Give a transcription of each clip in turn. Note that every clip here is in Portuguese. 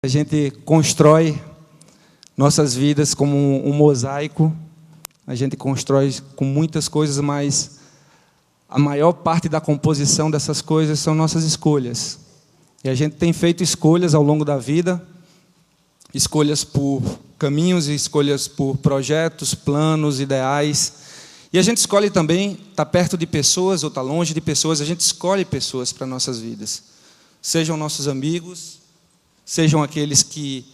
A gente constrói nossas vidas como um mosaico. A gente constrói com muitas coisas, mas a maior parte da composição dessas coisas são nossas escolhas. E a gente tem feito escolhas ao longo da vida, escolhas por caminhos, escolhas por projetos, planos, ideais. E a gente escolhe também estar perto de pessoas ou estar longe de pessoas. A gente escolhe pessoas para nossas vidas. Sejam nossos amigos, sejam aqueles que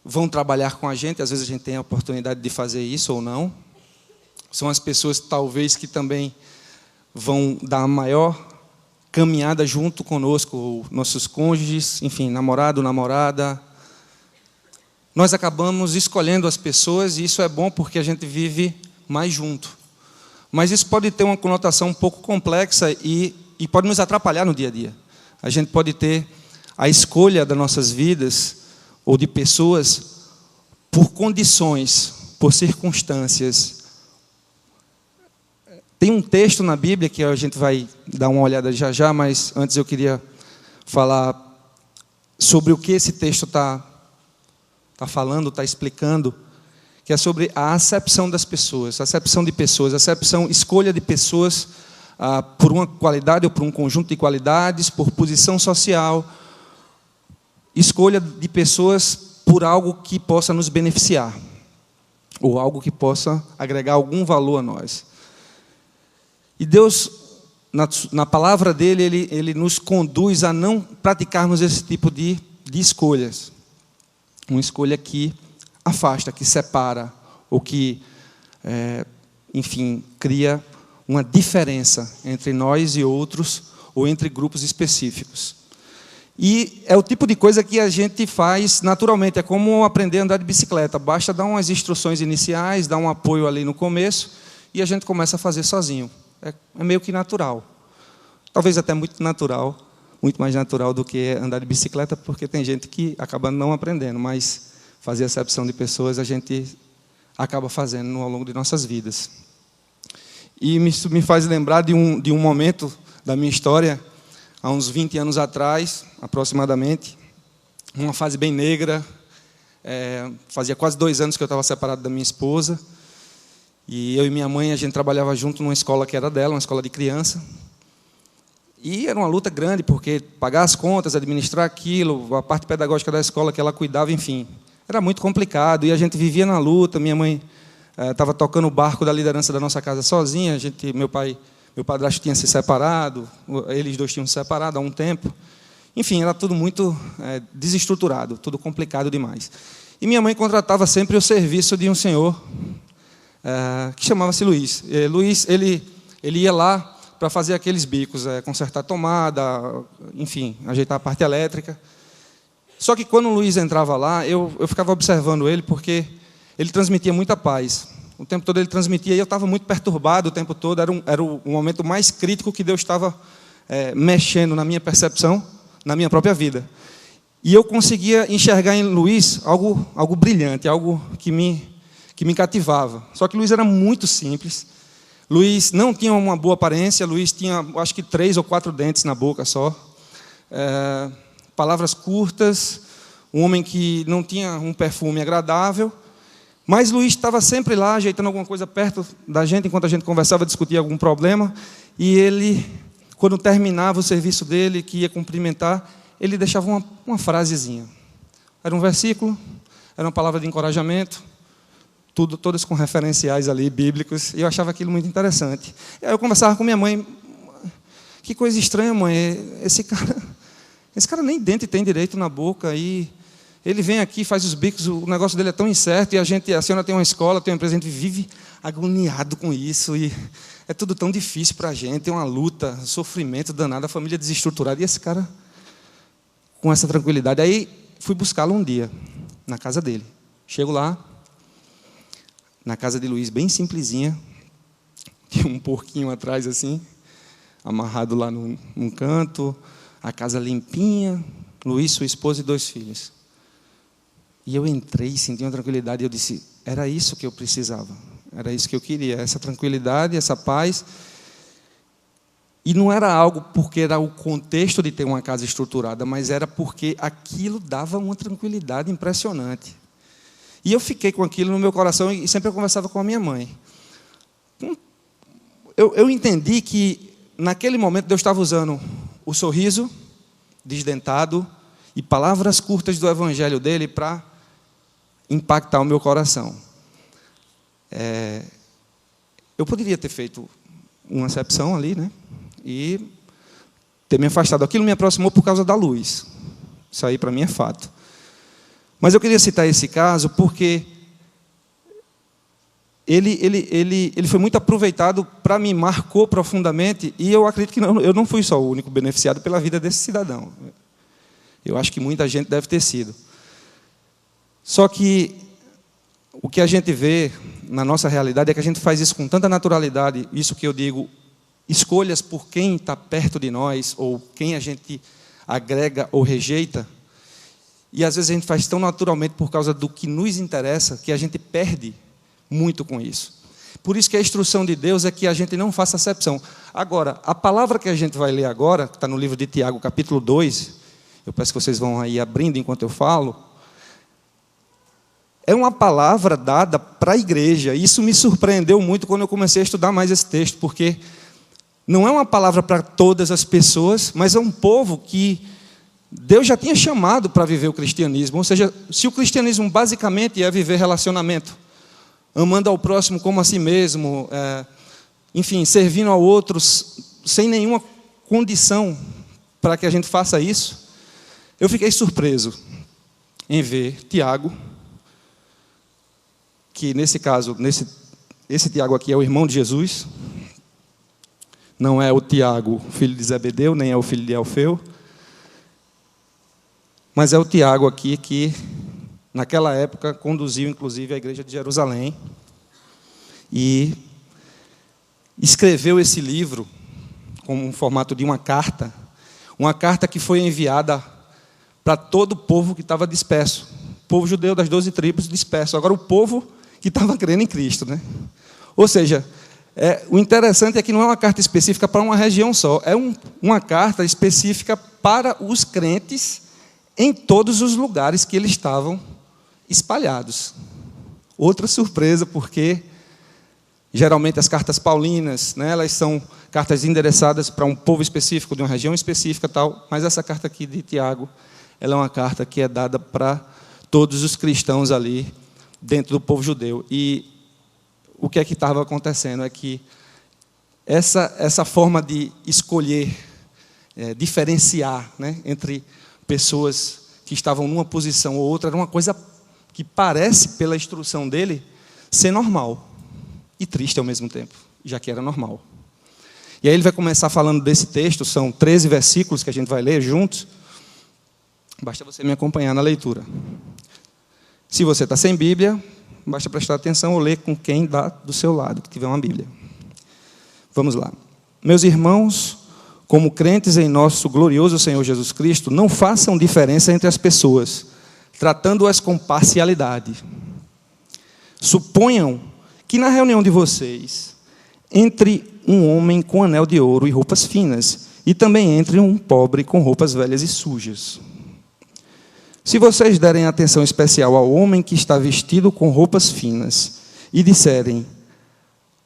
vão trabalhar com a gente. Às vezes a gente tem a oportunidade de fazer isso ou não. São as pessoas, talvez, que também vão dar a maior caminhada junto conosco, ou nossos cônjuges, enfim, namorado, namorada. Nós acabamos escolhendo as pessoas, e isso é bom porque a gente vive mais junto. Mas isso pode ter uma conotação um pouco complexa e pode nos atrapalhar no dia a dia. A gente pode ter a escolha das nossas vidas, ou de pessoas, por condições, por circunstâncias. Tem um texto na Bíblia que a gente vai dar uma olhada já já, mas antes eu queria falar sobre o que esse texto está falando, está explicando, que é sobre a acepção das pessoas, acepção de pessoas, escolha de pessoas por uma qualidade ou por um conjunto de qualidades, por posição social, escolha de pessoas por algo que possa nos beneficiar, ou algo que possa agregar algum valor a nós. E Deus, na palavra dele, ele nos conduz a não praticarmos esse tipo de escolhas. Uma escolha que afasta, que separa, ou que, enfim, cria uma diferença entre nós e outros, ou entre grupos específicos. E é o tipo de coisa que a gente faz naturalmente. É como aprender a andar de bicicleta. Basta dar umas instruções iniciais, dar um apoio ali no começo, e a gente começa a fazer sozinho. É meio que natural. Talvez até muito natural, muito mais natural do que andar de bicicleta, porque tem gente que acaba não aprendendo, mas fazer acepção de pessoas a gente acaba fazendo ao longo de nossas vidas. E isso me faz lembrar de um momento da minha história, há uns 20 anos atrás, aproximadamente, uma fase bem negra. Fazia quase 2 anos que eu estava separado da minha esposa. E eu e minha mãe, a gente trabalhava junto numa escola que era dela, uma escola de criança. E era uma luta grande, porque pagar as contas, administrar aquilo, a parte pedagógica da escola que ela cuidava, enfim. Era muito complicado, e a gente vivia na luta. Minha mãe estava tocando o barco da liderança da nossa casa sozinha. Meu padrasto tinha se separado, eles dois tinham se separado há um tempo. Enfim, era tudo muito desestruturado, tudo complicado demais. E minha mãe contratava sempre o serviço de um senhor que chamava-se Luiz. Luiz, ele ia lá para fazer aqueles bicos, consertar a tomada, enfim, ajeitar a parte elétrica. Só que quando o Luiz entrava lá, eu ficava observando ele, porque ele transmitia muita paz. O tempo todo ele transmitia, e eu estava muito perturbado o tempo todo. Era o momento mais crítico que Deus estava mexendo na minha percepção, na minha própria vida. E eu conseguia enxergar em Luiz algo brilhante, algo que me cativava. Só que Luiz era muito simples. Luiz não tinha uma boa aparência. Luiz tinha, acho que 3 ou 4 dentes na boca só. Palavras curtas. Um homem que não tinha um perfume agradável. Mas Luiz estava sempre lá, ajeitando alguma coisa perto da gente, enquanto a gente conversava, discutia algum problema. E ele, quando terminava o serviço dele, que ia cumprimentar, ele deixava uma frasezinha. Era um versículo, era uma palavra de encorajamento, todas com referenciais ali, bíblicos, e eu achava aquilo muito interessante. E aí eu conversava com minha mãe: que coisa estranha, mãe, esse cara nem dente tem direito na boca, e ele vem aqui, faz os bicos, o negócio dele é tão incerto, e a senhora tem uma escola, tem uma empresa, a gente vive agoniado com isso, e é tudo tão difícil para a gente, tem uma luta, sofrimento danado, a família desestruturada, e esse cara com essa tranquilidade. Aí fui buscá-lo um dia, na casa dele. Chego lá, na casa de Luiz, bem simplesinha, tinha um porquinho atrás assim, amarrado lá num canto, a casa limpinha, Luiz, sua esposa e 2 filhos. E eu entrei, senti uma tranquilidade, e eu disse: era isso que eu precisava, era isso que eu queria, essa tranquilidade, essa paz. E não era algo porque era o contexto de ter uma casa estruturada, mas era porque aquilo dava uma tranquilidade impressionante. E eu fiquei com aquilo no meu coração e sempre eu conversava com a minha mãe. Eu entendi que, naquele momento, Deus estava usando o sorriso desdentado e palavras curtas do evangelho dele para impactar o meu coração. Eu poderia ter feito uma acepção ali, né? E ter me afastado. Aquilo me aproximou por causa da luz. Isso aí para mim é fato. Mas eu queria citar esse caso porque ele foi muito aproveitado para mim, marcou profundamente, e eu acredito que eu não fui só o único beneficiado pela vida desse cidadão. Eu acho que muita gente deve ter sido. Só que o que a gente vê na nossa realidade é que a gente faz isso com tanta naturalidade, isso que eu digo, escolhas por quem está perto de nós, ou quem a gente agrega ou rejeita, e às vezes a gente faz tão naturalmente por causa do que nos interessa, que a gente perde muito com isso. Por isso que a instrução de Deus é que a gente não faça acepção. Agora, a palavra que a gente vai ler agora, que está no livro de Tiago, capítulo 2, eu peço que vocês vão aí abrindo enquanto eu falo, é uma palavra dada para a igreja. Isso me surpreendeu muito quando eu comecei a estudar mais esse texto, porque não é uma palavra para todas as pessoas, mas é um povo que Deus já tinha chamado para viver o cristianismo. Ou seja, se o cristianismo basicamente é viver relacionamento, amando ao próximo como a si mesmo, enfim, servindo a outros, sem nenhuma condição para que a gente faça isso, eu fiquei surpreso em ver Tiago, que nesse caso, esse Tiago aqui é o irmão de Jesus, não é o Tiago, filho de Zebedeu, nem é o filho de Alfeu, mas é o Tiago aqui que, naquela época, conduziu inclusive a igreja de Jerusalém e escreveu esse livro com um formato de uma carta que foi enviada para todo o povo que estava disperso, o povo judeu das 12 tribos disperso, agora o povo que estava crendo em Cristo, né? Ou seja, o interessante é que não é uma carta específica para uma região só, é uma carta específica para os crentes em todos os lugares que eles estavam espalhados. Outra surpresa, porque geralmente as cartas paulinas, né, elas são cartas endereçadas para um povo específico, de uma região específica, tal, mas essa carta aqui de Tiago, ela é uma carta que é dada para todos os cristãos ali dentro do povo judeu. E o que é que estava acontecendo é que essa forma de escolher, diferenciar, né, entre pessoas que estavam numa posição ou outra, era uma coisa que parece, pela instrução dele, ser normal e triste ao mesmo tempo, já que era normal. E aí ele vai começar falando desse texto, são 13 versículos que a gente vai ler juntos, basta você me acompanhar na leitura. Se você está sem Bíblia, basta prestar atenção ou ler com quem dá do seu lado, que tiver uma Bíblia. Vamos lá. Meus irmãos, como crentes em nosso glorioso Senhor Jesus Cristo, não façam diferença entre as pessoas, tratando-as com parcialidade. Suponham que na reunião de vocês, entre um homem com anel de ouro e roupas finas, e também entre um pobre com roupas velhas e sujas. Se vocês derem atenção especial ao homem que está vestido com roupas finas, e disserem,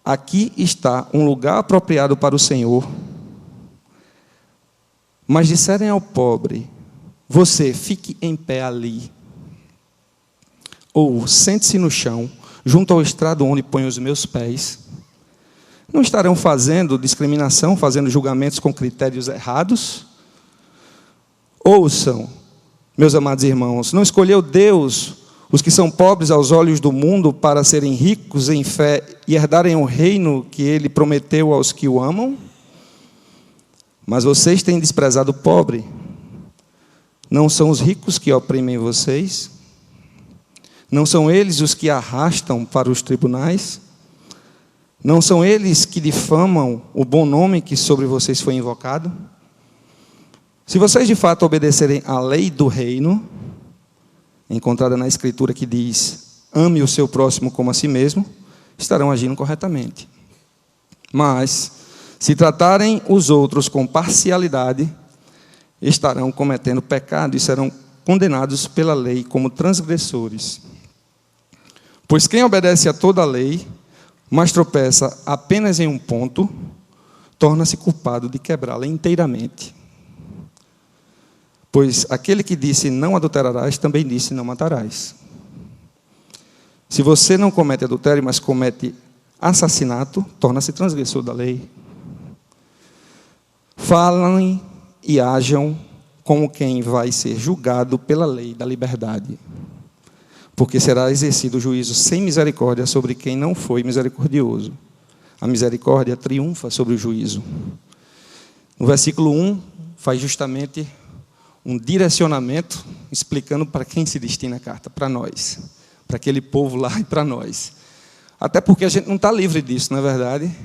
aqui está um lugar apropriado para o Senhor, mas disserem ao pobre, você fique em pé ali, ou sente-se no chão, junto ao estrado onde ponho os meus pés, não estarão fazendo discriminação, fazendo julgamentos com critérios errados? Ouçam, meus amados irmãos, não escolheu Deus os que são pobres aos olhos do mundo para serem ricos em fé e herdarem o reino que Ele prometeu aos que o amam? Mas vocês têm desprezado o pobre. Não são os ricos que oprimem vocês? Não são eles os que arrastam para os tribunais? Não são eles que difamam o bom nome que sobre vocês foi invocado? Se vocês de fato obedecerem à lei do reino, encontrada na Escritura que diz, ame o seu próximo como a si mesmo, estarão agindo corretamente. Mas, Se tratarem os outros com parcialidade, estarão cometendo pecado e serão condenados pela lei como transgressores. Pois quem obedece a toda a lei, mas tropeça apenas em um ponto, torna-se culpado de quebrá-la inteiramente. Pois aquele que disse não adulterarás, também disse não matarás. Se você não comete adultério, mas comete assassinato, torna-se transgressor da lei. Falem e hajam como quem vai ser julgado pela lei da liberdade, porque será exercido o juízo sem misericórdia sobre quem não foi misericordioso. A misericórdia triunfa sobre o juízo. No versículo 1, faz justamente um direcionamento, explicando para quem se destina a carta, para nós, para aquele povo lá e para nós. Até porque a gente não está livre disso, não é verdade?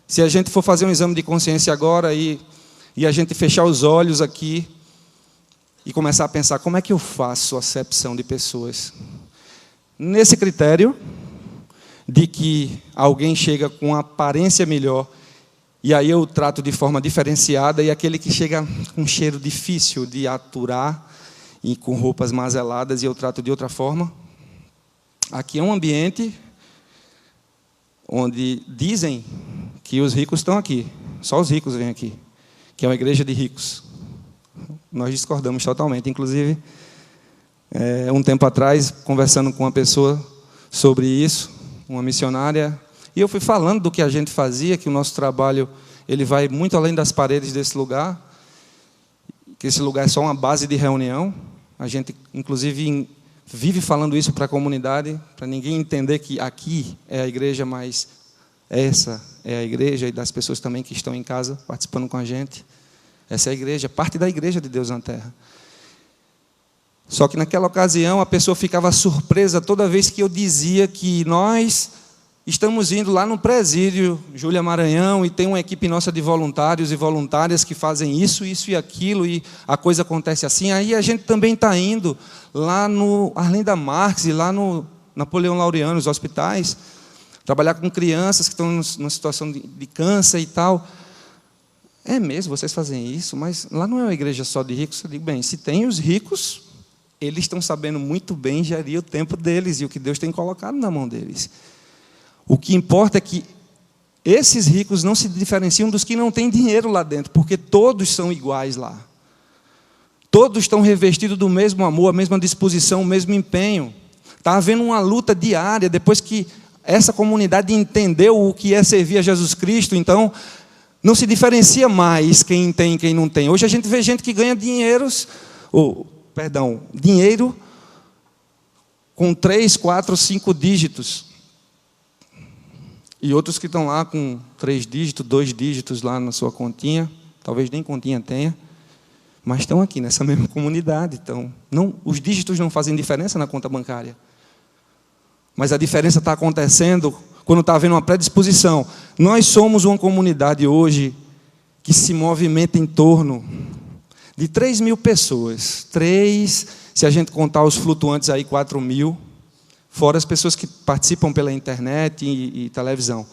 Se a gente for fazer um exame de consciência agora e a gente fechar os olhos aqui e começar a pensar, como é que eu faço acepção de pessoas? Nesse critério de que alguém chega com uma aparência melhor, e aí eu trato de forma diferenciada, e aquele que chega com um cheiro difícil de aturar, e com roupas mazeladas, e eu trato de outra forma. Aqui é um ambiente onde dizem que os ricos estão aqui, só os ricos vêm aqui, que é uma igreja de ricos. Nós discordamos totalmente. Inclusive, um tempo atrás, conversando com uma pessoa sobre isso, uma missionária, e eu fui falando do que a gente fazia, que o nosso trabalho ele vai muito além das paredes desse lugar, que esse lugar é só uma base de reunião. A gente, inclusive, vive falando isso para a comunidade, para ninguém entender que aqui é a igreja, mas essa é a igreja, e das pessoas também que estão em casa participando com a gente. Essa é a igreja, parte da igreja de Deus na terra. Só que naquela ocasião a pessoa ficava surpresa toda vez que eu dizia que nós estamos indo lá no presídio Júlia Maranhão e tem uma equipe nossa de voluntários e voluntárias que fazem isso, isso e aquilo, e a coisa acontece assim. Aí a gente também está indo lá no Arlinda Marques e lá no Napoleão Laureano, os hospitais, trabalhar com crianças que estão numa situação de câncer e tal. É mesmo, vocês fazem isso, mas lá não é uma igreja só de ricos. Eu digo, bem, se tem os ricos, eles estão sabendo muito bem gerir o tempo deles e o que Deus tem colocado na mão deles. O que importa é que esses ricos não se diferenciam dos que não têm dinheiro lá dentro, porque todos são iguais lá. Todos estão revestidos do mesmo amor, a mesma disposição, o mesmo empenho. Está havendo uma luta diária, depois que essa comunidade entendeu o que é servir a Jesus Cristo, então não se diferencia mais quem tem e quem não tem. Hoje a gente vê gente que ganha dinheiro com 3, 4, 5 dígitos. E outros que estão lá com 3 dígitos, 2 dígitos lá na sua continha, talvez nem continha tenha, mas estão aqui nessa mesma comunidade. Então, os dígitos não fazem diferença na conta bancária. Mas a diferença está acontecendo quando está havendo uma predisposição. Nós somos uma comunidade hoje que se movimenta em torno de 3 mil pessoas. 3, se a gente contar os flutuantes aí, 4 mil. Fora as pessoas que participam pela internet e televisão.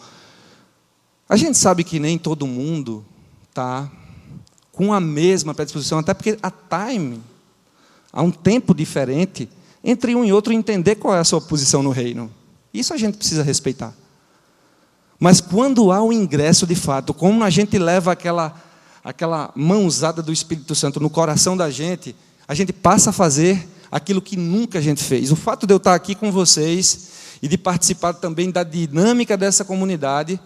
A gente sabe que nem todo mundo está com a mesma predisposição, até porque há um tempo diferente entre um e outro entender qual é a sua posição no reino. Isso a gente precisa respeitar. Mas quando há o ingresso de fato, como a gente leva aquela mãozada do Espírito Santo no coração da gente, a gente passa a fazer aquilo que nunca a gente fez. O fato de eu estar aqui com vocês e de participar também da dinâmica dessa comunidade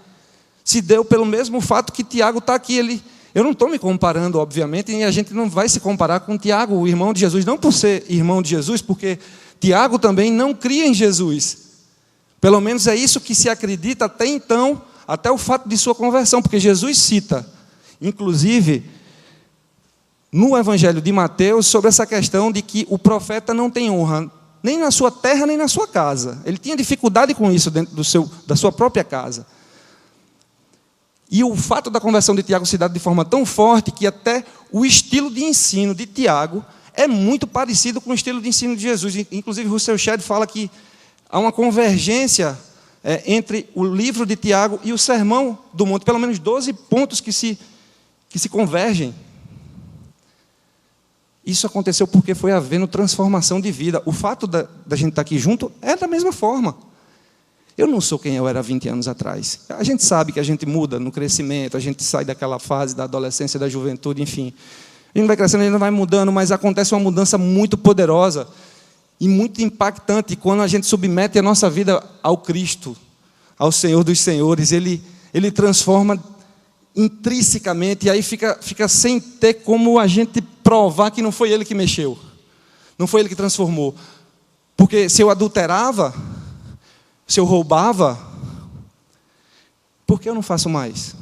se deu pelo mesmo fato que Tiago está aqui. Eu não estou me comparando, obviamente, e a gente não vai se comparar com Tiago, o irmão de Jesus, não por ser irmão de Jesus, porque Tiago também não cria em Jesus. Pelo menos é isso que se acredita até então, até o fato de sua conversão, porque Jesus cita, inclusive, no Evangelho de Mateus, sobre essa questão de que o profeta não tem honra, nem na sua terra, nem na sua casa. Ele tinha dificuldade com isso dentro da sua própria casa. E o fato da conversão de Tiago se dá de forma tão forte que até o estilo de ensino de Tiago é muito parecido com o estilo de ensino de Jesus. Inclusive, Russell Shedd fala que há uma convergência entre o livro de Tiago e o Sermão do Monte, pelo menos 12 pontos que se convergem. Isso aconteceu porque foi havendo transformação de vida. O fato da gente estar aqui junto é da mesma forma. Eu não sou quem eu era 20 anos atrás. A gente sabe que a gente muda no crescimento, a gente sai daquela fase da adolescência, da juventude, enfim. A gente vai crescendo, a gente vai mudando, mas acontece uma mudança muito poderosa e muito impactante quando a gente submete a nossa vida ao Cristo, ao Senhor dos Senhores. Ele transforma intrinsecamente, e aí fica sem ter como a gente provar que não foi Ele que mexeu, não foi Ele que transformou. Porque se eu adulterava, se eu roubava, por que eu não faço mais?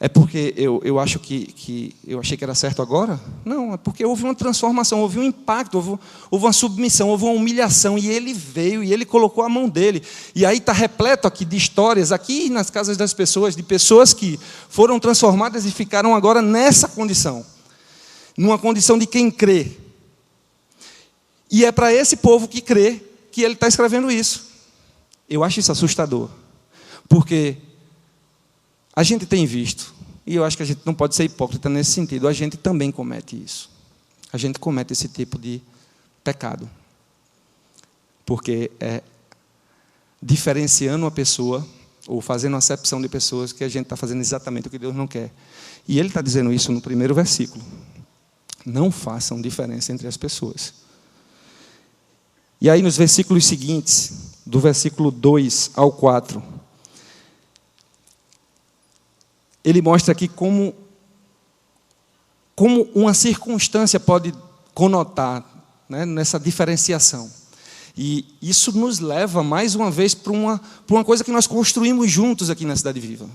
É porque eu acho que eu achei que era certo agora? Não, é porque houve uma transformação, houve um impacto, houve uma submissão, houve uma humilhação, e Ele veio e Ele colocou a mão dele. E aí está repleto aqui de histórias, aqui nas casas das pessoas, de pessoas que foram transformadas e ficaram agora nessa condição, numa condição de quem crê. E é para esse povo que crê que ele está escrevendo isso. Eu acho isso assustador, porque a gente tem visto, e eu acho que a gente não pode ser hipócrita nesse sentido, a gente também comete isso. A gente comete esse tipo de pecado. Porque é diferenciando uma pessoa, ou fazendo acepção de pessoas, que a gente está fazendo exatamente o que Deus não quer. E Ele está dizendo isso no primeiro versículo. Não façam diferença entre as pessoas. E aí nos versículos seguintes, do versículo 2 ao 4, ele mostra aqui como uma circunstância pode conotar, né, nessa diferenciação. E isso nos leva, mais uma vez, para uma coisa que nós construímos juntos aqui na Cidade Viva.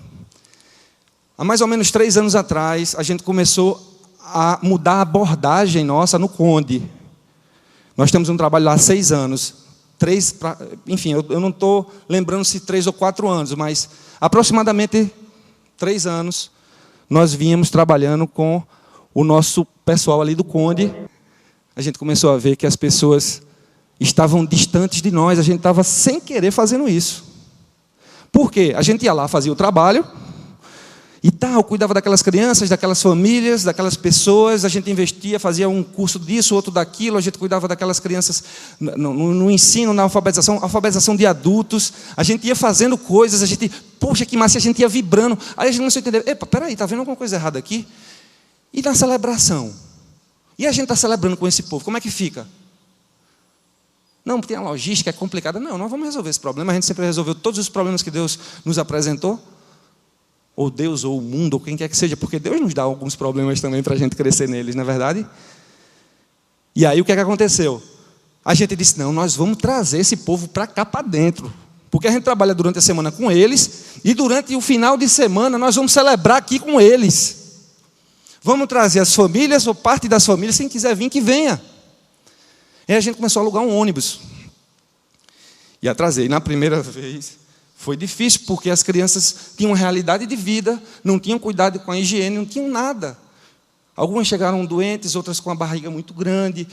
Há mais ou menos 3 anos atrás, a gente começou a mudar a abordagem nossa no Conde. Nós temos um trabalho lá há 6 anos. Enfim, eu não estou lembrando se 3 ou 4 anos, mas aproximadamente 3 anos, nós vínhamos trabalhando com o nosso pessoal ali do Conde. A gente começou a ver que as pessoas estavam distantes de nós, a gente estava sem querer fazendo isso. Por quê? A gente ia lá, fazia o trabalho, e tal, cuidava daquelas crianças, daquelas famílias, daquelas pessoas, a gente investia, fazia um curso disso, outro daquilo, a gente cuidava daquelas crianças no ensino, na alfabetização de adultos, a gente ia fazendo coisas, a gente, poxa, que massa, a gente ia vibrando, aí a gente começou a entender, epa, peraí, está vendo alguma coisa errada aqui? E na celebração? E a gente está celebrando com esse povo, como é que fica? Não, tem a logística, é complicada. Não, nós vamos resolver esse problema, a gente sempre resolveu todos os problemas que Deus nos apresentou, ou Deus, ou o mundo, ou quem quer que seja, porque Deus nos dá alguns problemas também para a gente crescer neles, não é verdade? E aí o que é que aconteceu? A gente disse, não, nós vamos trazer esse povo para cá, para dentro, porque a gente trabalha durante a semana com eles, e durante o final de semana nós vamos celebrar aqui com eles. Vamos trazer as famílias, ou parte das famílias, quem quiser vir, que venha. E aí a gente começou a alugar um ônibus, e a trazer, e na primeira vez foi difícil, porque as crianças tinham uma realidade de vida, não tinham cuidado com a higiene, não tinham nada. Algumas chegaram doentes, outras com a barriga muito grande,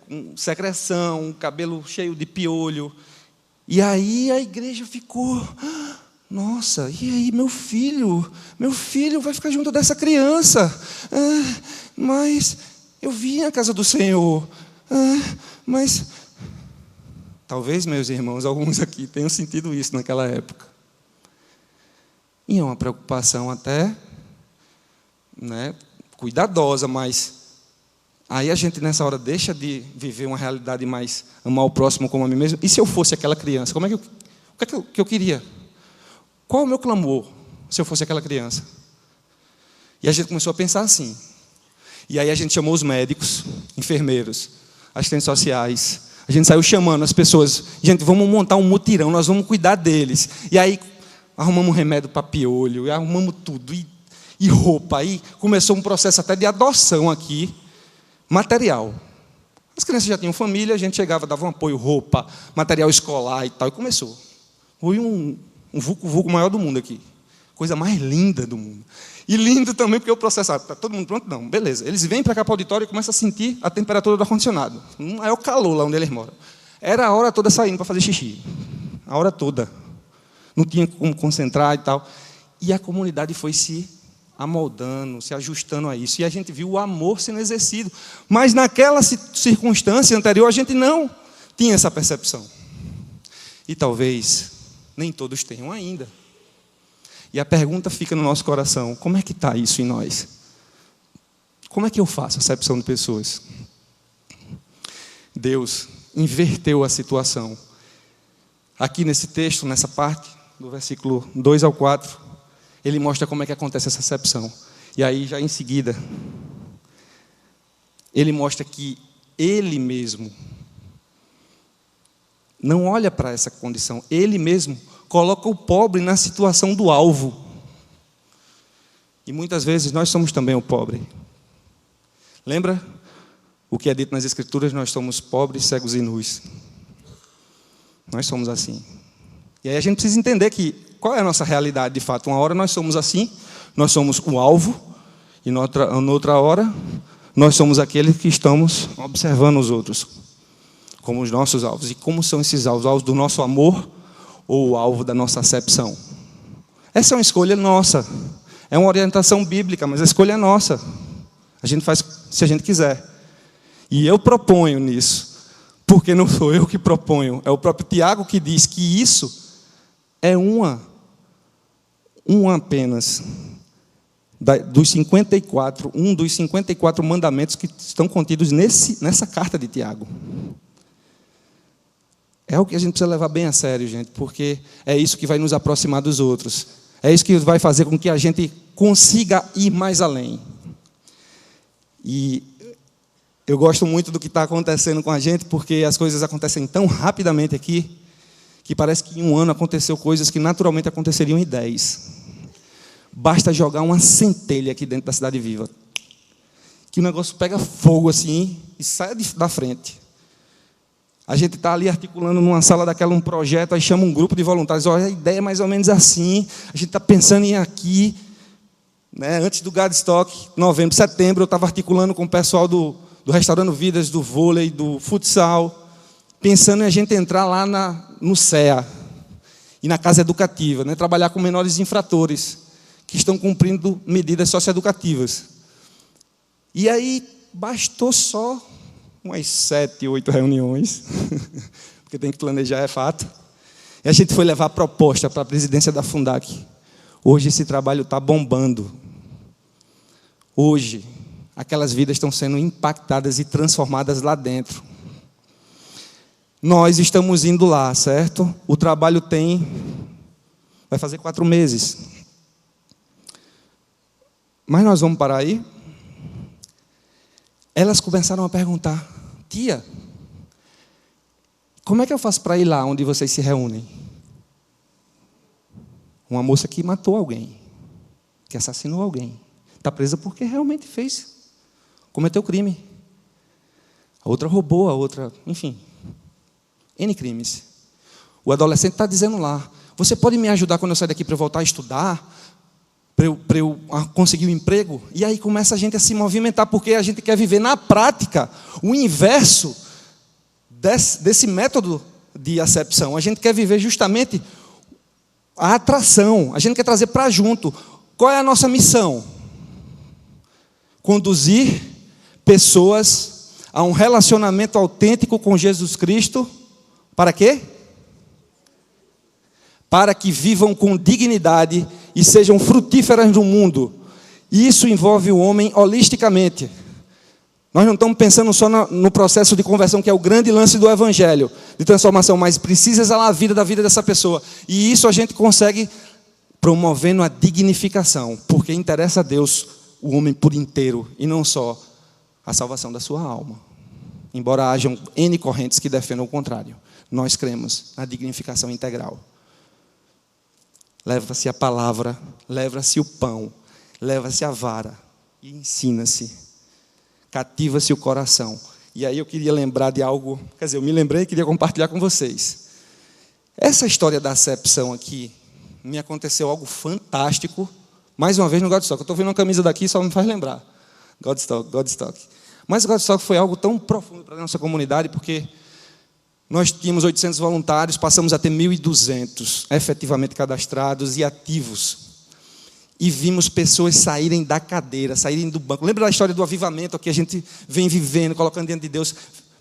com secreção, cabelo cheio de piolho. E aí a igreja ficou, nossa, e aí meu filho vai ficar junto dessa criança. Mas eu vim à casa do Senhor. Mas talvez, meus irmãos, alguns aqui tenham sentido isso naquela época. E é uma preocupação até, né, cuidadosa, mas aí a gente nessa hora deixa de viver uma realidade mais amar o próximo como a mim mesmo. E se eu fosse aquela criança, o que eu queria? Qual o meu clamor se eu fosse aquela criança? E a gente começou a pensar assim. E aí a gente chamou os médicos, enfermeiros, assistentes sociais. A gente saiu chamando as pessoas. Gente, vamos montar um mutirão, nós vamos cuidar deles. E aí arrumamos um remédio para piolho, e arrumamos tudo, e roupa. Aí começou um processo até de adoção aqui, material. As crianças já tinham família, a gente chegava, dava um apoio, roupa, material escolar e tal, e começou. Foi um vulco maior do mundo aqui. Coisa mais linda do mundo. E lindo também porque o processo, está todo mundo pronto? Não, beleza. Eles vêm para cá para o auditório e começam a sentir a temperatura do ar-condicionado. É o calor lá onde eles moram. Era a hora toda saindo para fazer xixi. a hora toda. Não tinha como concentrar e tal. E a comunidade foi se amoldando, se ajustando a isso. E a gente viu o amor sendo exercido. Mas naquela circunstância anterior, a gente não tinha essa percepção. E talvez nem todos tenham ainda. E a pergunta fica no nosso coração: como é que está isso em nós? Como é que eu faço acepção de pessoas? Deus inverteu a situação. Aqui nesse texto, nessa parte, do versículo 2 ao 4, ele mostra como é que acontece essa acepção. E aí, já em seguida, ele mostra que ele mesmo não olha para essa condição. Ele mesmo coloca o pobre na situação do alvo. E muitas vezes nós somos também o pobre. Lembra o que é dito nas Escrituras? Nós somos pobres, cegos e nus. Nós somos assim. E aí a gente precisa entender que qual é a nossa realidade de fato. Uma hora nós somos assim, nós somos o alvo, e noutra hora nós somos aqueles que estamos observando os outros como os nossos alvos. E como são esses alvos? Alvos do nosso amor ou o alvo da nossa acepção? Essa é uma escolha nossa. É uma orientação bíblica, mas a escolha é nossa. A gente faz se a gente quiser. E eu proponho nisso, porque não sou eu que proponho, é o próprio Tiago que diz que isso é uma apenas dos 54, um dos 54 mandamentos que estão contidos nessa carta de Tiago. É o que a gente precisa levar bem a sério, gente, porque é isso que vai nos aproximar dos outros. É isso que vai fazer com que a gente consiga ir mais além. E eu gosto muito do que está acontecendo com a gente, porque as coisas acontecem tão rapidamente aqui, que parece que em um ano aconteceu coisas que naturalmente aconteceriam em 10. Basta jogar uma centelha aqui dentro da Cidade Viva, que o negócio pega fogo assim e sai da frente. A gente está ali articulando numa sala daquela um projeto, aí chama um grupo de voluntários. Olha, a ideia é mais ou menos assim, a gente está pensando em ir aqui. Né? Antes do Godstock, novembro, setembro, eu estava articulando com o pessoal do Restaurando Vidas, do vôlei, do futsal, pensando em a gente entrar lá no CEA e na casa educativa, né? Trabalhar com menores infratores que estão cumprindo medidas socioeducativas. E aí bastou só umas 7, 8 reuniões, porque tem que planejar, é fato. E a gente foi levar a proposta para a presidência da Fundac. Hoje esse trabalho está bombando. Hoje, aquelas vidas estão sendo impactadas e transformadas lá dentro. Nós estamos indo lá, certo? O trabalho vai fazer 4 meses. Mas nós vamos parar aí? Elas começaram a perguntar: tia, como é que eu faço para ir lá onde vocês se reúnem? Uma moça que matou alguém, que assassinou alguém, está presa porque realmente cometeu crime. A outra roubou, a outra, enfim, N crimes. O adolescente está dizendo lá: você pode me ajudar quando eu sair daqui para eu voltar a estudar? Para eu conseguir um emprego? E aí começa a gente a se movimentar, porque a gente quer viver na prática o inverso desse método de acepção. A gente quer viver justamente a atração. A gente quer trazer para junto. Qual é a nossa missão? Conduzir pessoas a um relacionamento autêntico com Jesus Cristo. Para quê? Para que vivam com dignidade e sejam frutíferas no mundo. E isso envolve o homem holisticamente. Nós não estamos pensando só no processo de conversão, que é o grande lance do Evangelho, de transformação, mas precisa exalar a vida da vida dessa pessoa. E isso a gente consegue promovendo a dignificação, porque interessa a Deus o homem por inteiro, e não só a salvação da sua alma. Embora hajam N correntes que defendam o contrário, nós cremos na dignificação integral. Leva-se a palavra, leva-se o pão, leva-se a vara e ensina-se. Cativa-se o coração. E aí eu queria lembrar de algo, quer dizer, eu me lembrei e queria compartilhar com vocês. Essa história da acepção aqui, me aconteceu algo fantástico, mais uma vez no Godstock. Eu estou vendo uma camisa daqui, só me faz lembrar. Godstock. Mas o Godstock foi algo tão profundo para a nossa comunidade, porque Nós tínhamos 800 voluntários, passamos a ter 1.200 efetivamente cadastrados e ativos. E vimos pessoas saírem da cadeira, saírem do banco. Lembra da história do avivamento que a gente vem vivendo, colocando diante de Deus?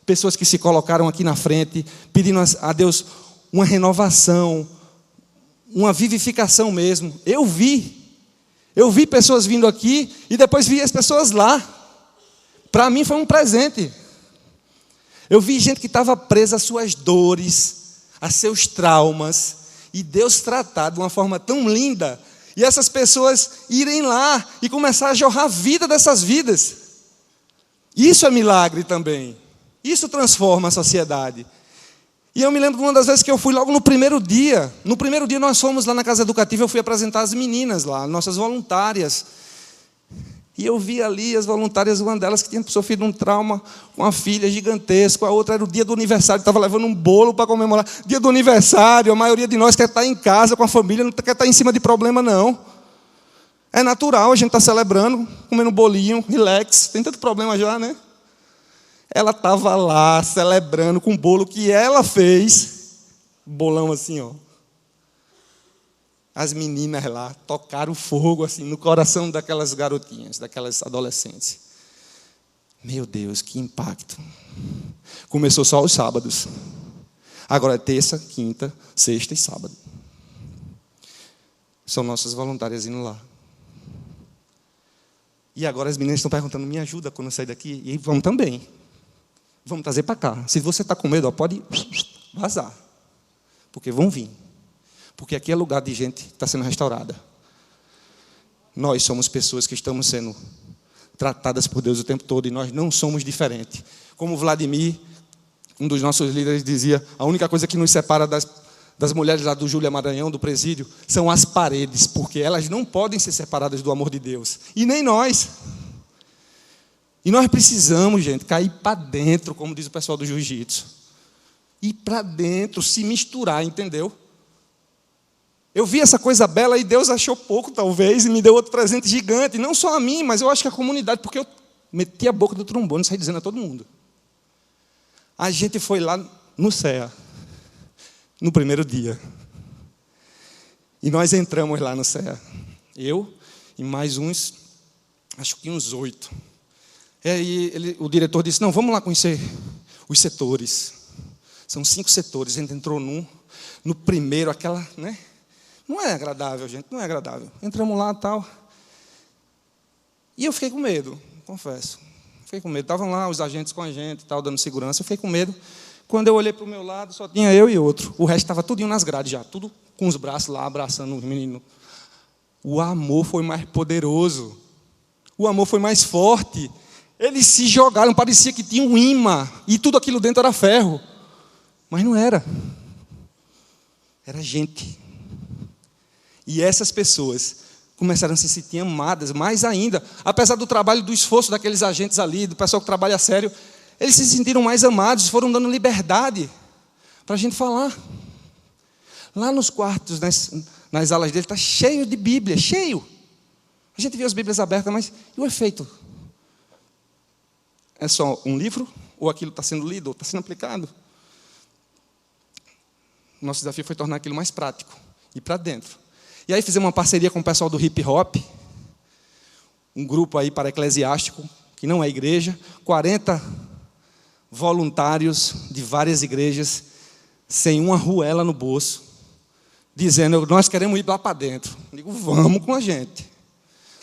Pessoas que se colocaram aqui na frente, pedindo a Deus uma renovação, uma vivificação mesmo. Eu vi pessoas vindo aqui e depois vi as pessoas lá. Para mim foi um presente. Eu vi gente que estava presa às suas dores, a seus traumas, e Deus tratar de uma forma tão linda, e essas pessoas irem lá e começar a jorrar a vida dessas vidas. Isso é milagre também. Isso transforma a sociedade. E eu me lembro de uma das vezes que eu fui logo no primeiro dia. No primeiro dia nós fomos lá na casa educativa, eu fui apresentar as meninas lá, nossas voluntárias. E eu vi ali as voluntárias, uma delas que tinha sofrido um trauma com a filha gigantesco, a outra era o dia do aniversário, estava levando um bolo para comemorar. Dia do aniversário, a maioria de nós quer estar em casa com a família, não quer estar em cima de problema, não. É natural, a gente está celebrando, comendo um bolinho, relax, tem tanto problema já, né? Ela estava lá, celebrando com o bolo que ela fez, bolão assim, ó. As meninas lá tocaram fogo assim no coração daquelas garotinhas, daquelas adolescentes. Meu Deus, que impacto. Começou só aos sábados. Agora é terça, quinta, sexta e sábado. São nossas voluntárias indo lá. E agora as meninas estão perguntando, me ajuda quando eu sair daqui? E vamos também. Vamos trazer para cá. Se você está com medo, pode vazar. Porque vão vir. Porque aqui é lugar de gente que está sendo restaurada. Nós somos pessoas que estamos sendo tratadas por Deus o tempo todo e nós não somos diferentes. Como Vladimir, um dos nossos líderes, dizia, a única coisa que nos separa das mulheres lá do Júlia Maranhão, do presídio, são as paredes, porque elas não podem ser separadas do amor de Deus. E nem nós. E nós precisamos, gente, cair para dentro, como diz o pessoal do jiu-jitsu. Ir para dentro, se misturar, entendeu? Eu vi essa coisa bela e Deus achou pouco, talvez, e me deu outro presente gigante. Não só a mim, mas eu acho que a comunidade, porque eu meti a boca do trombone e saí dizendo a todo mundo. A gente foi lá no CEA, no primeiro dia. E nós entramos lá no CEA. Eu e mais uns, acho que uns 8. E aí o diretor disse, não, vamos lá conhecer os setores. São 5 setores, a gente entrou no primeiro, aquela, né? Não é agradável, gente, não é agradável. Entramos lá e tal. E eu fiquei com medo, confesso. Fiquei com medo. Estavam lá os agentes com a gente, tal, dando segurança. Eu fiquei com medo. Quando eu olhei para o meu lado, só tinha eu e outro. O resto estava tudinho nas grades já, tudo com os braços lá, abraçando os meninos. O amor foi mais poderoso. O amor foi mais forte. Eles se jogaram, parecia que tinha um imã. E tudo aquilo dentro era ferro. Mas não era. Era gente. E essas pessoas começaram a se sentir amadas mais ainda. Apesar do trabalho, do esforço daqueles agentes ali, do pessoal que trabalha sério, eles se sentiram mais amados, foram dando liberdade para a gente falar. Lá nos quartos, nas alas dele, está cheio de Bíblia, cheio. A gente vê as Bíblias abertas, mas e o efeito? É só um livro? Ou aquilo está sendo lido, ou está sendo aplicado? Nosso desafio foi tornar aquilo mais prático, ir para dentro. E aí fizemos uma parceria com o pessoal do hip hop, um grupo aí para eclesiástico, que não é igreja, 40 voluntários de várias igrejas, sem uma ruela no bolso, dizendo, nós queremos ir lá para dentro. Eu digo, vamos com a gente.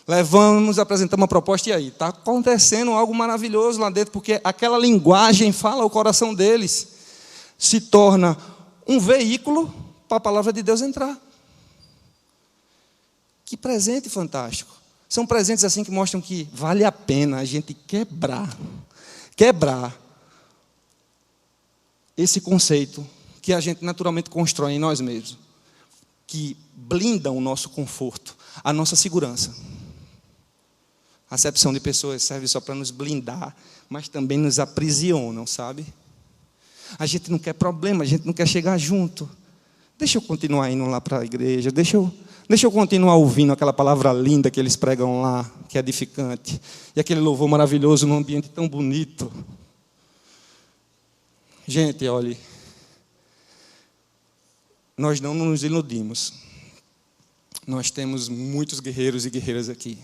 Levamos, apresentamos uma proposta, e aí? Está acontecendo algo maravilhoso lá dentro, porque aquela linguagem fala ao coração deles, se torna um veículo para a palavra de Deus entrar. Que presente fantástico. São presentes assim que mostram que vale a pena a gente quebrar esse conceito que a gente naturalmente constrói em nós mesmos, que blindam o nosso conforto, a nossa segurança. A acepção de pessoas serve só para nos blindar, mas também nos aprisionam, sabe? A gente não quer problema, a gente não quer chegar junto. Deixa eu continuar indo lá para a igreja, deixa eu continuar ouvindo aquela palavra linda que eles pregam lá, que é edificante. E aquele louvor maravilhoso num ambiente tão bonito. Gente, olhe, nós não nos iludimos. Nós temos muitos guerreiros e guerreiras aqui.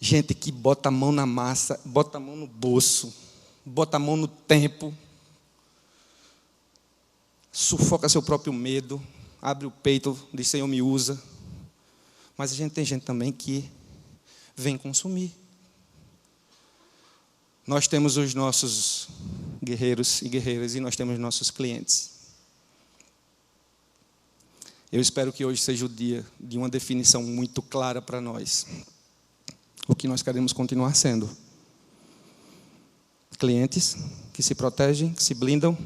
Gente que bota a mão na massa, bota a mão no bolso, bota a mão no tempo, sufoca seu próprio medo, abre o peito, diz: Senhor, me usa. Mas a gente tem gente também que vem consumir. Nós temos os nossos guerreiros e guerreiras e nós temos nossos clientes. Eu espero que hoje seja o dia de uma definição muito clara para nós. O que nós queremos continuar sendo. Clientes que se protegem, que se blindam,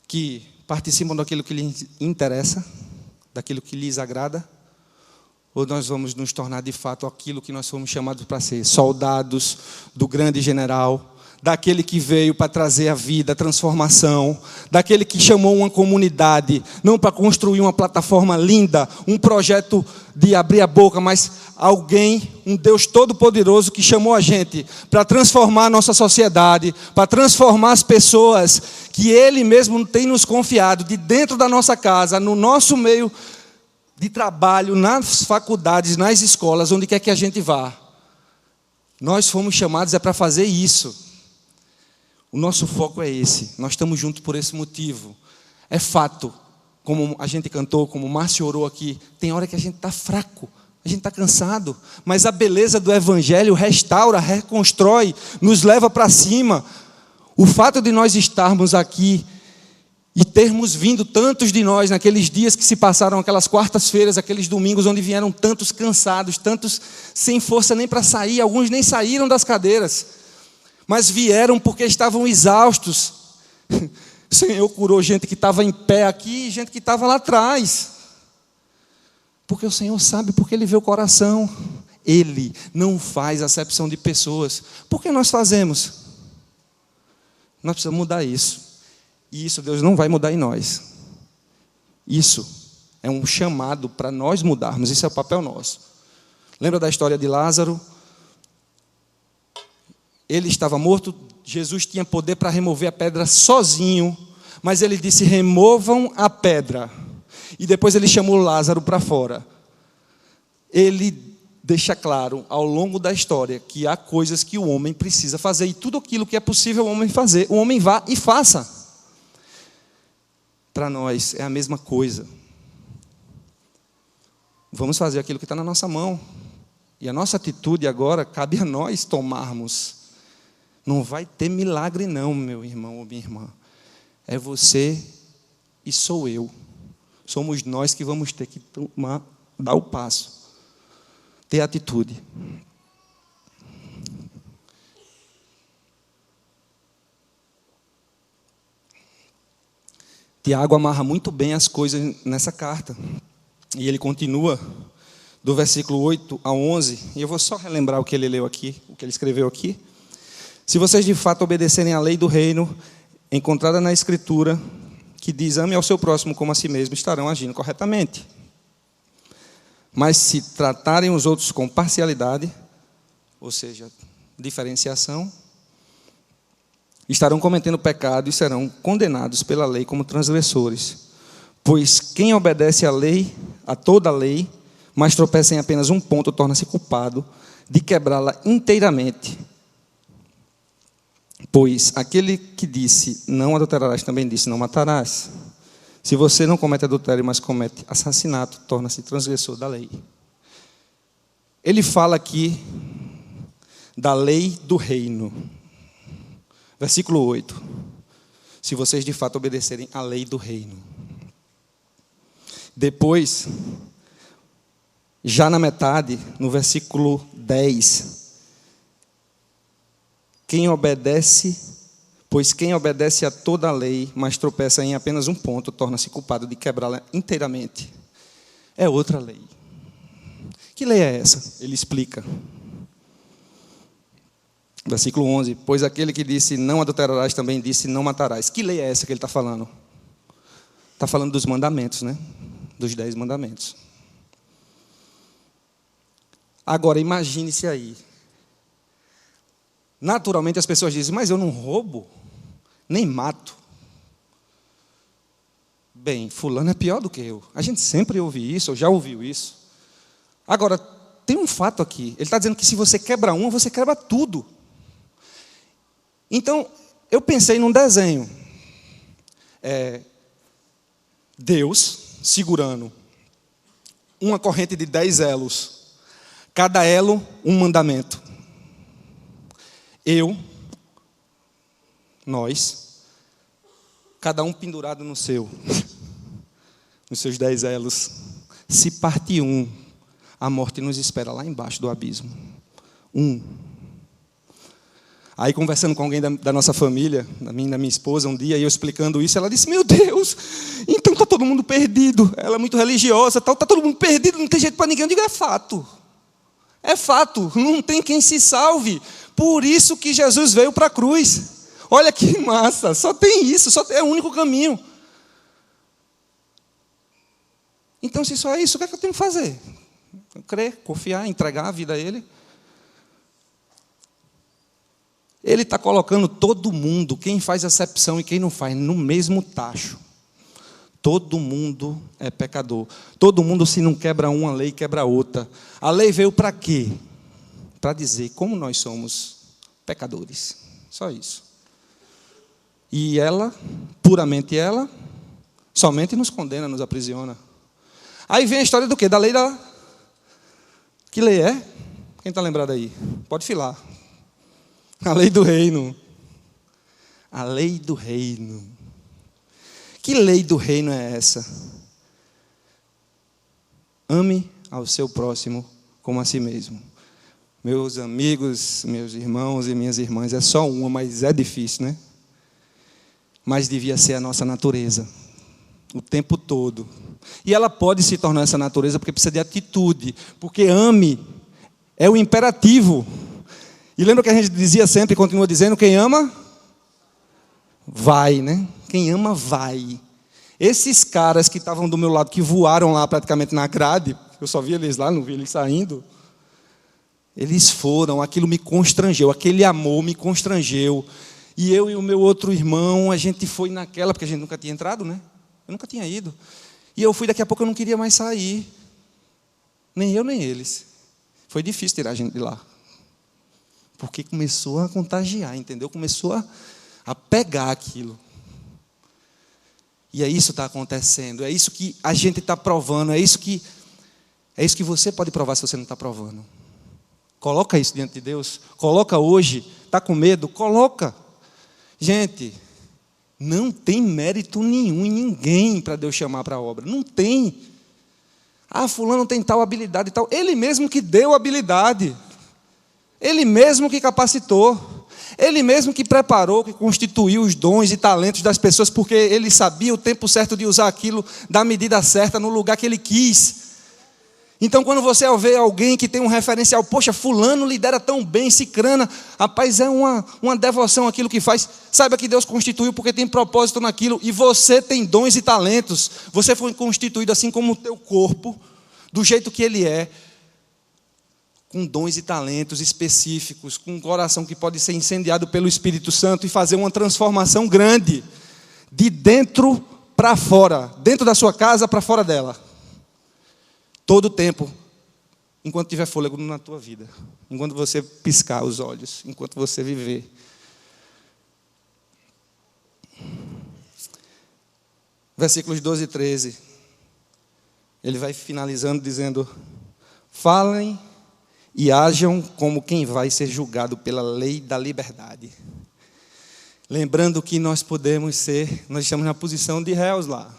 que participam daquilo que lhes interessa, daquilo que lhes agrada, ou nós vamos nos tornar de fato aquilo que nós fomos chamados para ser, soldados do grande general, daquele que veio para trazer a vida, a transformação, daquele que chamou uma comunidade, não para construir uma plataforma linda, um projeto de abrir a boca, mas alguém, um Deus todo-poderoso que chamou a gente para transformar a nossa sociedade, para transformar as pessoas que Ele mesmo tem nos confiado, de dentro da nossa casa, no nosso meio de trabalho, nas faculdades, nas escolas, onde quer que a gente vá. Nós fomos chamados para fazer isso. O nosso foco é esse. Nós estamos juntos por esse motivo. É fato, como a gente cantou, como o Márcio orou aqui, tem hora que a gente está fraco, a gente está cansado, mas a beleza do Evangelho restaura, reconstrói, nos leva para cima. O fato de nós estarmos aqui e termos vindo tantos de nós naqueles dias que se passaram, aquelas quartas-feiras, aqueles domingos onde vieram tantos cansados, tantos sem força nem para sair, alguns nem saíram das cadeiras, mas vieram porque estavam exaustos. O Senhor curou gente que estava em pé aqui e gente que estava lá atrás. Porque o Senhor sabe, porque Ele vê o coração. Ele não faz acepção de pessoas. Por que nós fazemos? Nós precisamos mudar isso. E isso Deus não vai mudar em nós. Isso é um chamado para nós mudarmos. Isso é o papel nosso. Lembra da história de Lázaro? Ele estava morto, Jesus tinha poder para remover a pedra sozinho, mas ele disse: removam a pedra. E depois ele chamou Lázaro para fora. Ele deixa claro ao longo da história que há coisas que o homem precisa fazer, e tudo aquilo que é possível o homem fazer, o homem vá e faça. Para nós é a mesma coisa. Vamos fazer aquilo que está na nossa mão. E a nossa atitude agora cabe a nós tomarmos. Não vai ter milagre não, meu irmão ou minha irmã. É você e sou eu. Somos nós que vamos ter que dar o passo. Ter atitude. Tiago amarra muito bem as coisas nessa carta. E ele continua do versículo 8 a 11. E eu vou só relembrar o que ele leu aqui, o que ele escreveu aqui. Se vocês de fato obedecerem à lei do reino, encontrada na Escritura, que diz: ame ao seu próximo como a si mesmo, estarão agindo corretamente. Mas se tratarem os outros com parcialidade, ou seja, diferenciação, estarão cometendo pecado e serão condenados pela lei como transgressores. Pois quem obedece à lei, a toda a lei, mas tropeça em apenas um ponto, torna-se culpado de quebrá-la inteiramente. Pois aquele que disse, não adulterarás, também disse, não matarás. Se você não comete adultério, mas comete assassinato, torna-se transgressor da lei. Ele fala aqui da lei do reino. Versículo 8. Se vocês de fato obedecerem à lei do reino. Depois, já na metade, no versículo 10, pois quem obedece a toda a lei, mas tropeça em apenas um ponto, torna-se culpado de quebrá-la inteiramente. É outra lei. Que lei é essa? Ele explica. Versículo 11. Pois aquele que disse, não adulterarás, também disse, não matarás. Que lei é essa que ele está falando? Está falando dos mandamentos, né? Dos 10 mandamentos. Agora, imagine-se aí. Naturalmente as pessoas dizem, mas eu não roubo, nem mato. Bem, fulano é pior do que eu. A gente sempre ouve isso, ou já ouviu isso. Agora, tem um fato aqui. Ele está dizendo que se você quebra uma, você quebra tudo. Então, eu pensei num desenho. Deus segurando uma corrente de 10 elos. Cada elo, um mandamento. Nós, cada um pendurado no seu, nos seus 10 elos. Se partir um, a morte nos espera lá embaixo do abismo. Aí, conversando com alguém da nossa família, da minha esposa, um dia, e eu explicando isso, ela disse, meu Deus, então está todo mundo perdido. Ela é muito religiosa, está todo mundo perdido, não tem jeito para ninguém. Eu digo, é fato. É fato, não tem quem se salve. Por isso que Jesus veio para a cruz. Olha que massa, só tem isso, é o único caminho. Então, se só é isso, o que é que eu tenho que fazer? Crer, confiar, entregar a vida a Ele. Ele está colocando todo mundo, quem faz acepção e quem não faz, no mesmo tacho. Todo mundo é pecador. Todo mundo, se não quebra uma lei, quebra outra. A lei veio para quê? Para dizer como nós somos pecadores. Só isso. E ela, puramente ela, somente nos condena, nos aprisiona. Aí vem a história do quê? Da lei da... Que lei é? Quem está lembrado aí? Pode filar. A lei do reino. A lei do reino. Que lei do reino é essa? Ame ao seu próximo como a si mesmo. Meus amigos, meus irmãos e minhas irmãs, é só uma, mas é difícil, né? Mas devia ser a nossa natureza. O tempo todo. E ela pode se tornar essa natureza porque precisa de atitude. Porque ame é o imperativo. E lembra que a gente dizia sempre, e continua dizendo, quem ama, vai, né? Quem ama, vai. Esses caras que estavam do meu lado, que voaram lá praticamente na grade, eu só vi eles lá, não vi eles saindo. Eles foram, aquilo me constrangeu, aquele amor me constrangeu. E eu e o meu outro irmão, a gente foi naquela, porque a gente nunca tinha entrado, né? Eu nunca tinha ido. E eu fui, daqui a pouco eu não queria mais sair. Nem eu, nem eles. Foi difícil tirar a gente de lá. Porque começou a contagiar, entendeu? Começou a pegar aquilo. E é isso que está acontecendo. É isso que a gente está provando. É isso que você pode provar se você não está provando. Coloca isso diante de Deus. Coloca hoje. Está com medo? Coloca. Gente, não tem mérito nenhum em ninguém para Deus chamar para a obra. Não tem. Ah, fulano tem tal habilidade e tal. Ele mesmo que deu a habilidade. Ele mesmo que capacitou. Ele mesmo que preparou, que constituiu os dons e talentos das pessoas, porque ele sabia o tempo certo de usar aquilo, da medida certa, no lugar que ele quis. Então, quando você vê alguém que tem um referencial, poxa, fulano lidera tão bem, cicrana, rapaz, é uma devoção aquilo que faz. Saiba que Deus constituiu porque tem propósito naquilo, e você tem dons e talentos. Você foi constituído assim como o teu corpo, do jeito que ele é, com dons e talentos específicos, com um coração que pode ser incendiado pelo Espírito Santo e fazer uma transformação grande, de dentro para fora, dentro da sua casa para fora dela. Todo o tempo, enquanto tiver fôlego na tua vida, enquanto você piscar os olhos, enquanto você viver. Versículos 12 e 13. Ele vai finalizando dizendo: falem e hajam como quem vai ser julgado pela lei da liberdade. Lembrando que nós estamos na posição de réus lá.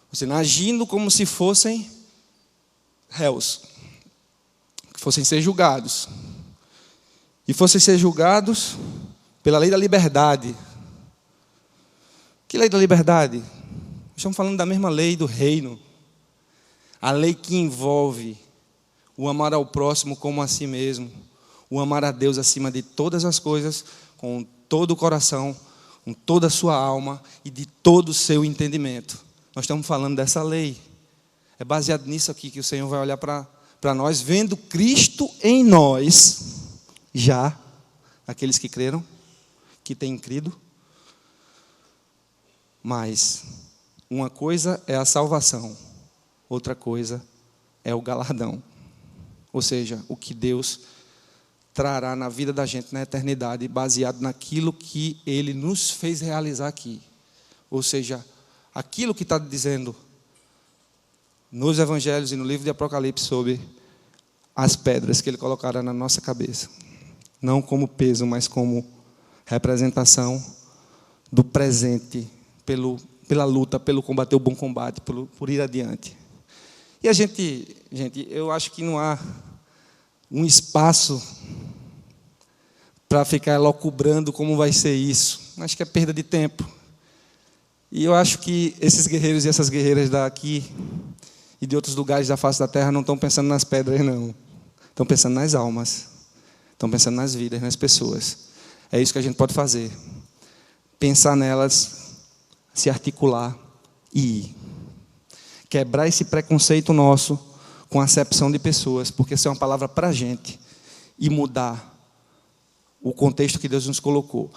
Ou seja, agindo como se fossem réus, que fossem ser julgados. E fossem ser julgados pela lei da liberdade. Que lei da liberdade? Estamos falando da mesma lei do reino. A lei que envolve o amar ao próximo como a si mesmo, o amar a Deus acima de todas as coisas, com todo o coração, com toda a sua alma e de todo o seu entendimento. Nós estamos falando dessa lei. É baseado nisso aqui que o Senhor vai olhar para nós, vendo Cristo em nós, já, aqueles que creram, que têm crido, mas Uma coisa é a salvação, outra coisa é o galardão. Ou seja, o que Deus trará na vida da gente na eternidade, baseado naquilo que Ele nos fez realizar aqui. Ou seja, aquilo que está dizendo nos evangelhos e no livro de Apocalipse sobre as pedras que Ele colocará na nossa cabeça. Não como peso, mas como representação do presente, pela luta, pelo combater o bom combate, por ir adiante. E a gente, eu acho que não há um espaço para ficar elucubrando como vai ser isso. Acho que é perda de tempo. E eu acho que esses guerreiros e essas guerreiras daqui e de outros lugares da face da terra não estão pensando nas pedras, não. Estão pensando nas almas. Estão pensando nas vidas, nas pessoas. É isso que a gente pode fazer. Pensar nelas, se articular e ir. Quebrar esse preconceito nosso com acepção de pessoas, porque isso é uma palavra para a gente, e mudar o contexto que Deus nos colocou.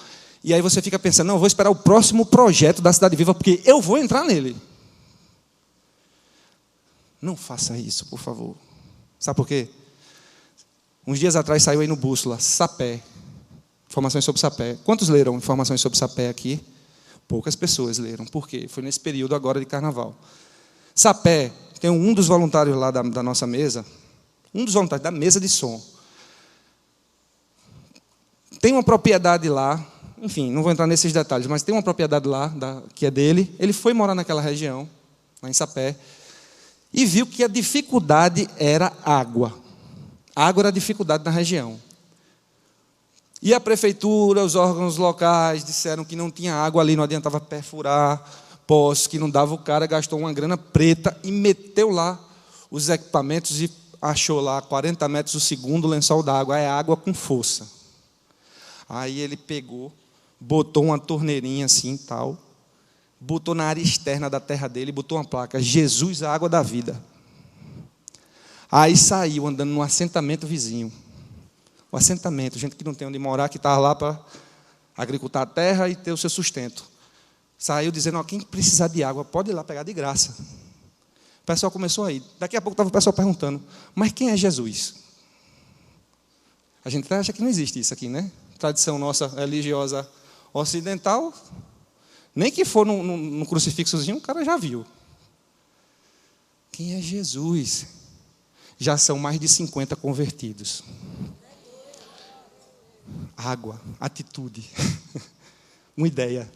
E aí você fica pensando, não, eu vou esperar o próximo projeto da Cidade Viva, porque eu vou entrar nele. Não faça isso, por favor. Sabe por quê? Uns dias atrás saiu aí no Bússola, Sapé. Informações sobre Sapé. Quantos leram informações sobre Sapé aqui? Poucas pessoas leram. Por quê? Foi nesse período agora de carnaval. Sapé, tem um dos voluntários lá da nossa mesa, um dos voluntários da mesa de som. Tem uma propriedade lá, enfim, não vou entrar nesses detalhes, mas tem uma propriedade lá, que é dele. Ele foi morar naquela região, lá em Sapé, e viu que a dificuldade era água. Água era a dificuldade na região. E a prefeitura, os órgãos locais disseram que não tinha água ali, não adiantava perfurar poços, que não dava. O cara gastou uma grana preta e meteu lá os equipamentos e achou lá 40 metros o segundo lençol d'água. É água com força. Aí ele pegou, botou uma torneirinha assim tal, botou na área externa da terra dele, botou uma placa, Jesus, a água da vida. Aí saiu andando num assentamento vizinho. O assentamento, gente que não tem onde morar, que estava lá para agricultar a terra e ter o seu sustento. Saiu dizendo, ó, quem precisar de água, pode ir lá pegar de graça. O pessoal começou a ir. Daqui a pouco estava o pessoal perguntando, mas quem é Jesus? A gente acha que não existe isso aqui, né? Tradição nossa religiosa ocidental, nem que for num crucifixozinho, o cara já viu. Quem é Jesus? Já são mais de 50 convertidos. Água, atitude, uma ideia.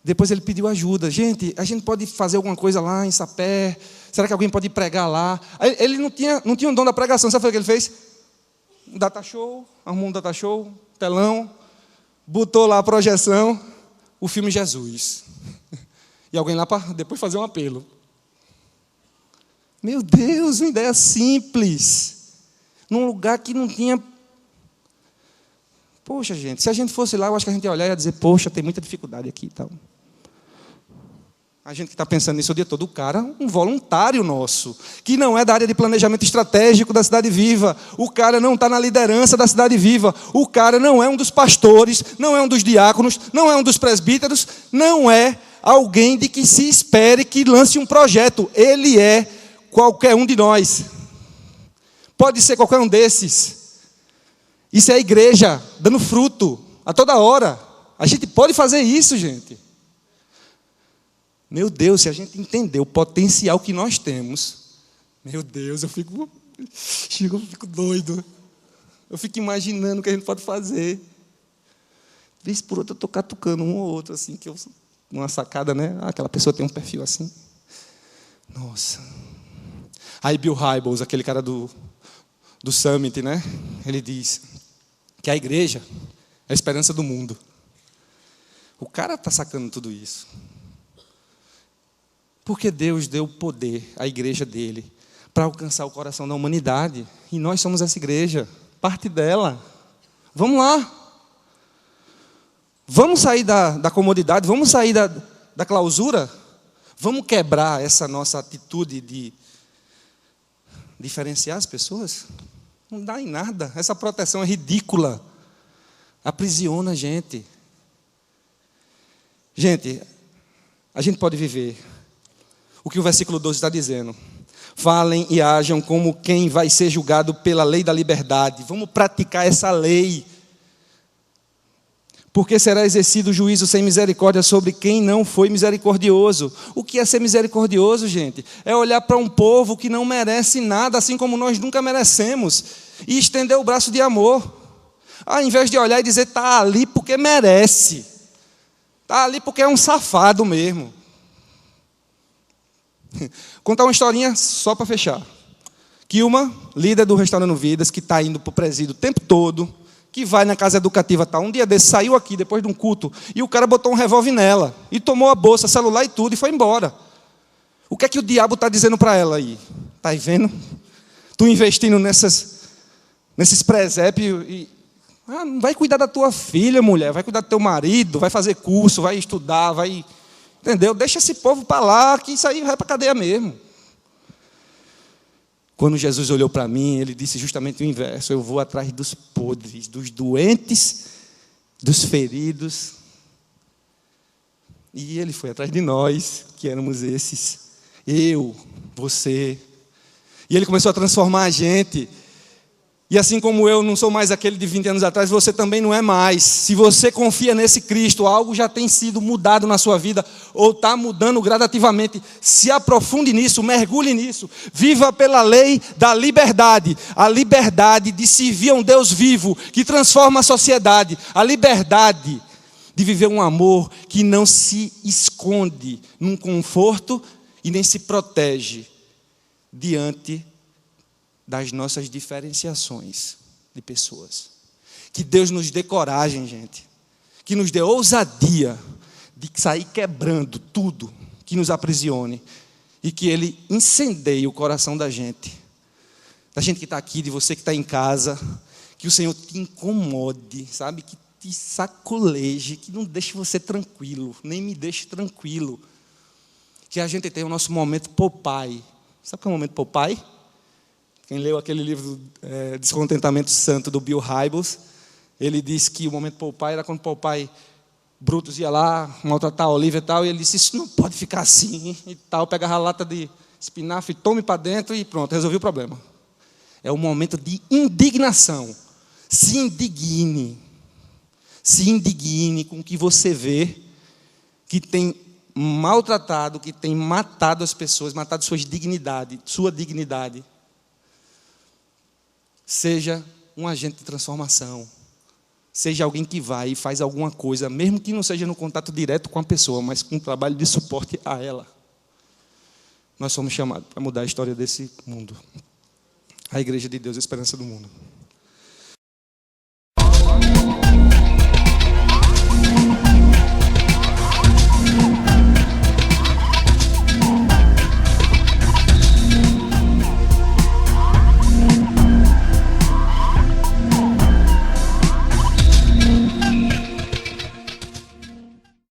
Depois ele pediu ajuda. Gente, a gente pode fazer alguma coisa lá em Sapé? Será que alguém pode pregar lá? Ele não tinha um dom da pregação. Sabe o que ele fez? Um data show, arrumou um data show, telão, botou lá a projeção, o filme Jesus. E alguém lá para depois fazer um apelo. Meu Deus, uma ideia simples. Num lugar que não tinha... Poxa, gente, se a gente fosse lá, eu acho que a gente ia olhar e ia dizer, poxa, tem muita dificuldade aqui e tal. A gente que está pensando nisso o dia todo, o cara, um voluntário nosso, que não é da área de planejamento estratégico da Cidade Viva, o cara não está na liderança da Cidade Viva, o cara não é um dos pastores, não é um dos diáconos, não é um dos presbíteros, não é alguém de que se espere que lance um projeto. Ele é qualquer um de nós. Pode ser qualquer um desses. Isso é a igreja dando fruto a toda hora. A gente pode fazer isso, gente. Meu Deus, se a gente entender o potencial que nós temos, meu Deus, eu fico doido. Eu fico imaginando o que a gente pode fazer. Vez por outra eu estou catucando um ou outro, assim, que eu, numa sacada, né? Aquela pessoa tem um perfil assim. Nossa. Aí Bill Hybels, aquele cara do Summit, né? Ele diz que a igreja é a esperança do mundo. O cara está sacando tudo isso. Porque Deus deu poder à igreja dele para alcançar o coração da humanidade. E nós somos essa igreja, parte dela. Vamos lá. Vamos sair da comodidade, vamos sair da clausura. Vamos quebrar essa nossa atitude de diferenciar as pessoas. Não dá em nada. Essa proteção é ridícula. Aprisiona a gente. Gente, a gente pode viver o que o versículo 12 está dizendo. Falem e ajam como quem vai ser julgado pela lei da liberdade. Vamos praticar essa lei. Porque será exercido o juízo sem misericórdia sobre quem não foi misericordioso. O que é ser misericordioso, gente? É olhar para um povo que não merece nada, assim como nós nunca merecemos, e estender o braço de amor. Ao invés de olhar e dizer, está ali porque merece. Está ali porque é um safado mesmo. Contar uma historinha só para fechar. Kilma, líder do Restaurando Vidas, que está indo para o presídio o tempo todo, que vai na casa educativa, tá? Um dia desse saiu aqui, depois de um culto, e o cara botou um revólver nela, e tomou a bolsa, celular e tudo, e foi embora. O que é que o diabo está dizendo para ela aí? Está aí vendo? Tu investindo nesses presépios, e vai cuidar da tua filha, mulher, vai cuidar do teu marido, vai fazer curso, vai estudar, vai... Entendeu? Deixa esse povo para lá, que isso aí vai para a cadeia mesmo. Quando Jesus olhou para mim, ele disse justamente o inverso. Eu vou atrás dos podres, dos doentes, dos feridos. E ele foi atrás de nós, que éramos esses. Eu, você. E ele começou a transformar a gente. E assim como eu não sou mais aquele de 20 anos atrás, você também não é mais. Se você confia nesse Cristo, algo já tem sido mudado na sua vida, ou está mudando gradativamente. Se aprofunde nisso, mergulhe nisso. Viva pela lei da liberdade. A liberdade de servir a um Deus vivo, que transforma a sociedade. A liberdade de viver um amor que não se esconde num conforto e nem se protege diante das nossas diferenciações de pessoas. Que Deus nos dê coragem, gente. Que nos dê ousadia de sair quebrando tudo que nos aprisione. E que Ele incendeie o coração da gente. Da gente que está aqui, de você que está em casa. Que o Senhor te incomode, sabe? Que te sacoleje, que não deixe você tranquilo. Nem me deixe tranquilo. Que a gente tenha o nosso momento Popeye. Sabe o que é o momento Popeye? Quem leu aquele livro Descontentamento Santo, do Bill Hybels, ele disse que o momento Popeye era quando Popeye Brutus ia lá maltratar a Olivia e tal, e ele disse, isso não pode ficar assim e tal, pegava a lata de espinafre, tome para dentro e pronto, resolveu o problema. É um momento de indignação. Se indigne com o que você vê que tem maltratado, que tem matado as pessoas, matado sua dignidade. Seja um agente de transformação. Seja alguém que vai e faz alguma coisa, mesmo que não seja no contato direto com a pessoa, mas com um trabalho de suporte a ela. Nós somos chamados para mudar a história desse mundo. A Igreja de Deus, a esperança do mundo.